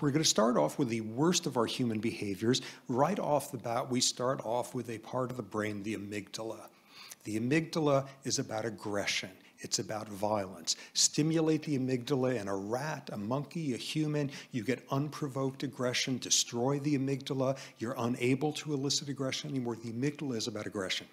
We're going to start off with the worst of our human behaviors. Right off the bat, we start off with a part of the brain, the amygdala. The amygdala is about aggression. It's about violence. Stimulate the amygdala in a rat, a monkey, a human. You get unprovoked aggression. Destroy the amygdala. You're unable to elicit aggression anymore. The amygdala is about aggression.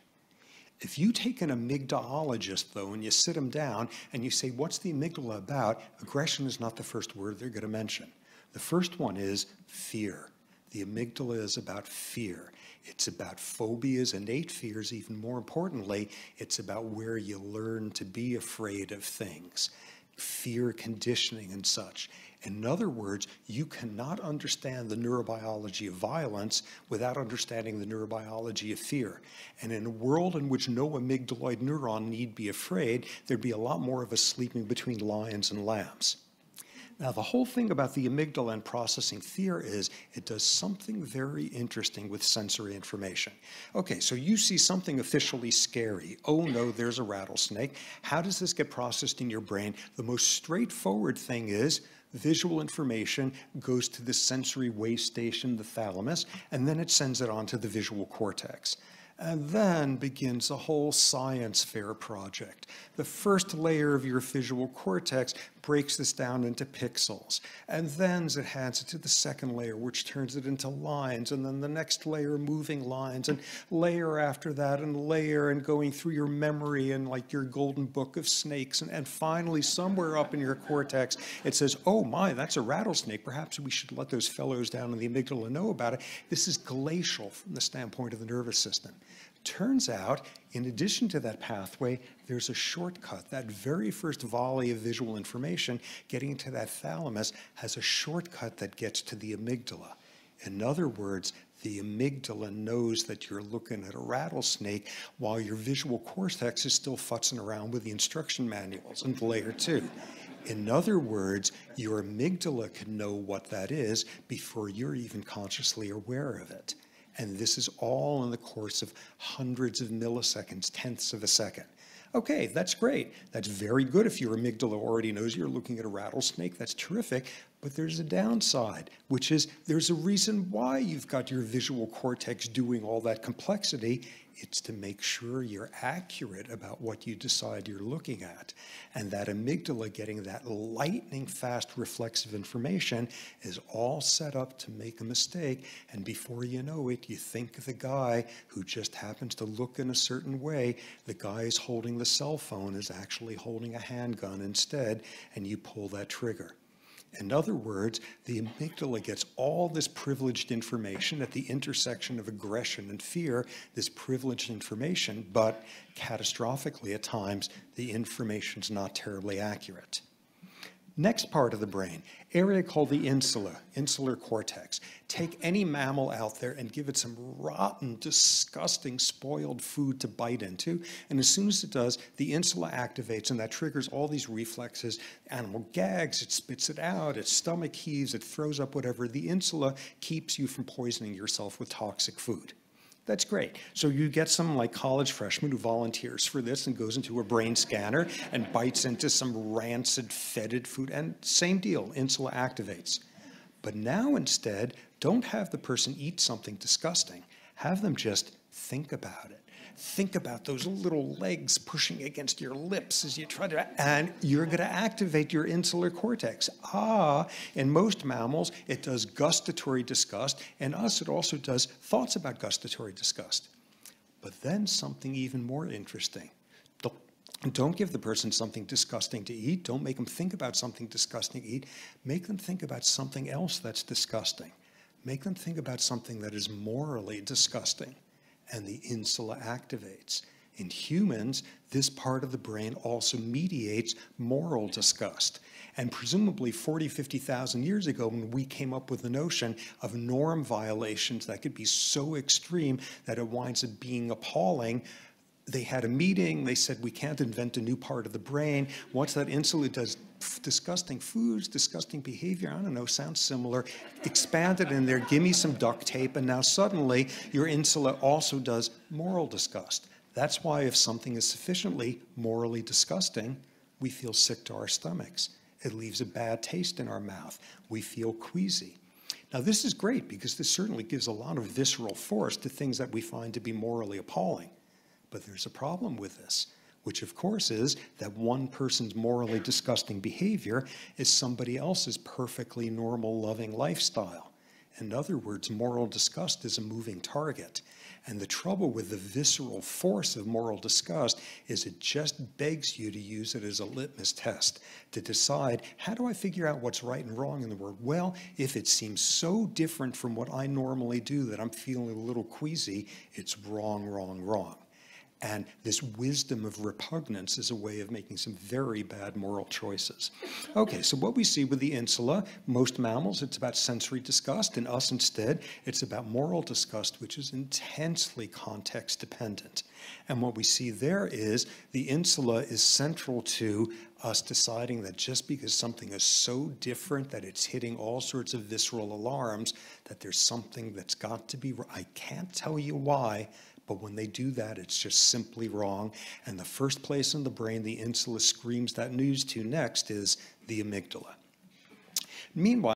If you take an amygdalologist, though, and you sit them down and you say, what's the amygdala about? Aggression is not the first word they're going to mention. The first one is fear. The amygdala is about fear. It's about phobias, innate fears. Even more importantly, it's about where you learn to be afraid of things, fear conditioning and such. In other words, you cannot understand the neurobiology of violence without understanding the neurobiology of fear. And in a world in which no amygdaloid neuron need be afraid, there'd be a lot more of us sleeping between lions and lambs. Now, the whole thing about the amygdala and processing fear is it does something very interesting with sensory information. Okay, so you see something officially scary. Oh no, there's a rattlesnake. How does this get processed in your brain? The most straightforward thing is visual information goes to the sensory way station, the thalamus, and then it sends it on to the visual cortex. And then begins a whole science fair project. The first layer of your visual cortex breaks this down into pixels. And then it hands it to the second layer, which turns it into lines. And then the next layer, moving lines. And layer after that, and layer, and going through your memory and like your golden book of snakes. And finally, somewhere up in your cortex, it says, oh my, that's a rattlesnake. Perhaps we should let those fellows down in the amygdala know about it. This is glacial from the standpoint of the nervous system. Turns out, in addition to that pathway, there's a shortcut. That very first volley of visual information getting to that thalamus has a shortcut that gets to the amygdala. In other words, the amygdala knows that you're looking at a rattlesnake while your visual cortex is still futzing around with the instruction manuals in layer 2. In other words, your amygdala can know what that is before you're even consciously aware of it. And this is all in the course of hundreds of milliseconds, tenths of a second. Okay, that's great. That's very good if your amygdala already knows you're looking at a rattlesnake. That's terrific. But there's a downside, which is there's a reason why you've got your visual cortex doing all that complexity. It's to make sure you're accurate about what you decide you're looking at. And that amygdala getting that lightning fast reflexive information is all set up to make a mistake. And before you know it, you think the guy who just happens to look in a certain way, the guy is holding the cell phone is actually holding a handgun instead, and you pull that trigger. In other words, the amygdala gets all this privileged information at the intersection of aggression and fear, this privileged information, but catastrophically at times, the information's not terribly accurate. Next part of the brain, area called the insular cortex. Take any mammal out there and give it some rotten, disgusting, spoiled food to bite into, and as soon as it does, the insula activates, and that triggers all these reflexes. Animal gags, it spits it out, its stomach heaves, it throws up whatever. The insula keeps you from poisoning yourself with toxic food. That's great. So you get some like college freshman who volunteers for this and goes into a brain scanner and bites into some rancid, fetid food, and same deal, insula activates. But now instead, don't have the person eat something disgusting. Have them just think about it. Think about those little legs pushing against your lips as you try to, and you're going to activate your insular cortex. In most mammals, it does gustatory disgust, and us, it also does thoughts about gustatory disgust. But then something even more interesting. Don't give the person something disgusting to eat. Don't make them think about something disgusting to eat. Make them think about something else that's disgusting. Make them think about something that is morally disgusting. And the insula activates. In humans, this part of the brain also mediates moral disgust. And presumably 40, 50,000 years ago, when we came up with the notion of norm violations that could be so extreme that it winds up being appalling, they had a meeting, they said, we can't invent a new part of the brain. Once that insula does disgusting foods, disgusting behavior, I don't know, sounds similar, expand it in there, give me some duct tape, and now suddenly your insula also does moral disgust. That's why if something is sufficiently morally disgusting, we feel sick to our stomachs. It leaves a bad taste in our mouth. We feel queasy. Now, this is great because this certainly gives a lot of visceral force to things that we find to be morally appalling. But there's a problem with this, which of course is that one person's morally disgusting behavior is somebody else's perfectly normal, loving lifestyle. In other words, moral disgust is a moving target. And the trouble with the visceral force of moral disgust is it just begs you to use it as a litmus test to decide, how do I figure out what's right and wrong in the world? Well, if it seems so different from what I normally do that I'm feeling a little queasy, it's wrong, wrong, wrong. And this wisdom of repugnance is a way of making some very bad moral choices. Okay, so what we see with the insula, most mammals, it's about sensory disgust. In us, instead, it's about moral disgust, which is intensely context dependent. And what we see there is the insula is central to us deciding that just because something is so different that it's hitting all sorts of visceral alarms, that there's something that's got to be, I can't tell you why, but when they do that, it's just simply wrong. And the first place in the brain the insula screams that news to next is the amygdala. Meanwhile,